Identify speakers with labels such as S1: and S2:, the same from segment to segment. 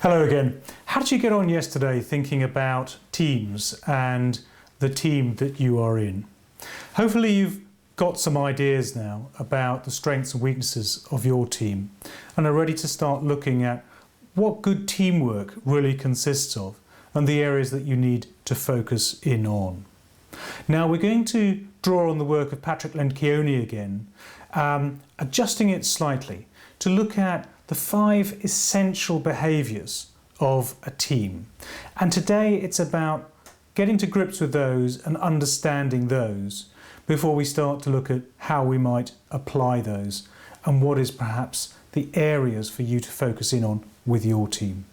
S1: Hello again. How did you get on yesterday thinking about teams and the team that you are in? Hopefully you've got some ideas now about the strengths and weaknesses of your team and are ready to start looking at what good teamwork really consists of and the areas that you need to focus in on. Now we're going to draw on the work of Patrick Lencioni again, adjusting it slightly to look at the 5 essential behaviours of a team. And today it's about getting to grips with those and understanding those before we start to look at how we might apply those and what is perhaps the areas for you to focus in on with your team.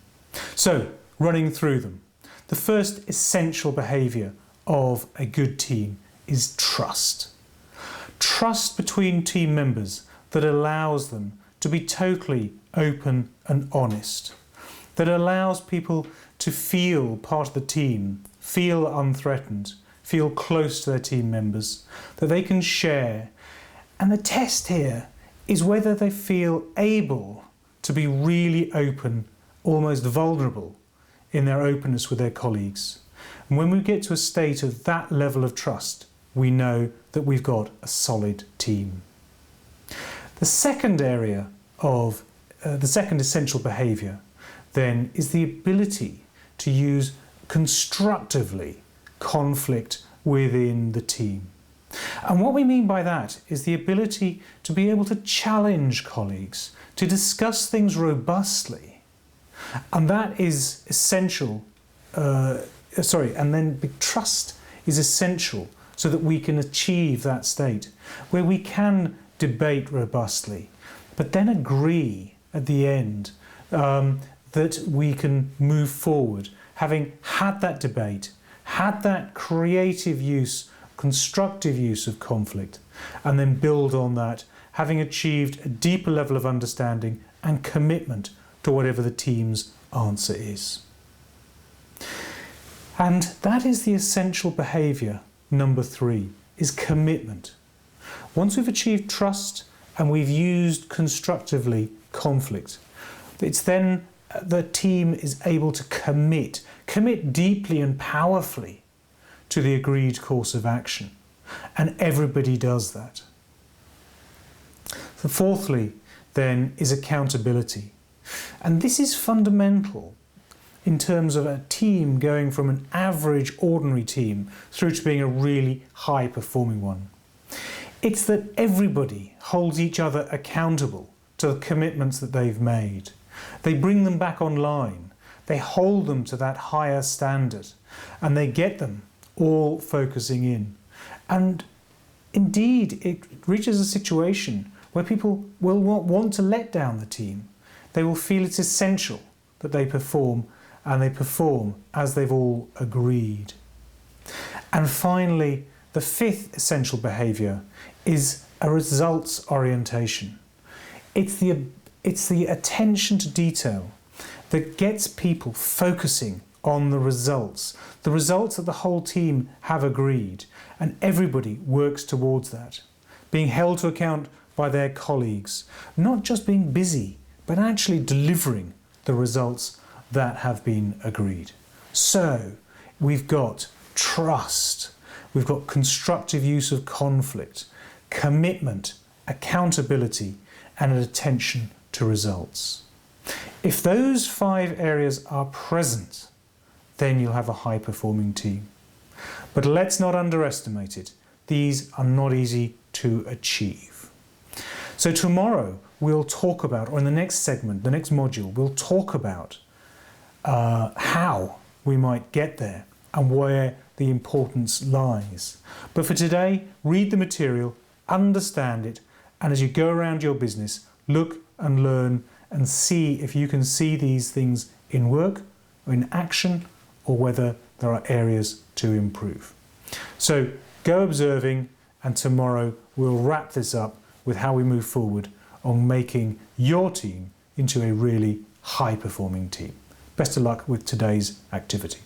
S1: So, running through them. The first essential behaviour of a good team is trust. Trust between team members that allows them to be totally open and honest, that allows people to feel part of the team, feel unthreatened, feel close to their team members, that they can share. And the test here is whether they feel able to be really open, almost vulnerable in their openness with their colleagues. And when we get to a state of that level of trust, we know that we've got a solid team. The second area of the second essential behaviour then is the ability to use constructively conflict within the team. And what we mean by that is the ability to be able to challenge colleagues, to discuss things robustly. And that is essential, and then trust is essential so that we can achieve that state where we can debate robustly, but then agree at the end that we can move forward, having had that debate, had that creative use, constructive use of conflict, and then build on that, having achieved a deeper level of understanding and commitment to whatever the team's answer is. And that is the essential behaviour number 3, is commitment. Once we've achieved trust and we've used constructively conflict, it's then the team is able to commit deeply and powerfully to the agreed course of action. And everybody does that. So fourthly, then, is accountability. And this is fundamental in terms of a team going from an average, ordinary team through to being a really high-performing one. It's that everybody holds each other accountable to the commitments that they've made. They bring them back online. They hold them to that higher standard and they get them all focusing in. And indeed, it reaches a situation where people will want to let down the team. They will feel it's essential that they perform, and they perform as they've all agreed. And finally, the 5th essential behaviour is a results orientation. It's the attention to detail that gets people focusing on the results that the whole team have agreed, and everybody works towards that, being held to account by their colleagues, not just being busy, but actually delivering the results that have been agreed. So we've got trust, we've got constructive use of conflict, commitment, accountability, and an attention to results. If those 5 areas are present, then you'll have a high-performing team. But let's not underestimate it. These are not easy to achieve. So tomorrow we'll talk about, or in the next segment, the next module, we'll talk about how we might get there and where the importance lies. But for today, read the material, understand it, and as you go around your business, look and learn and see if you can see these things in work or in action, or whether there are areas to improve. So go observing, and tomorrow we'll wrap this up with how we move forward on making your team into a really high-performing team. Best of luck with today's activity.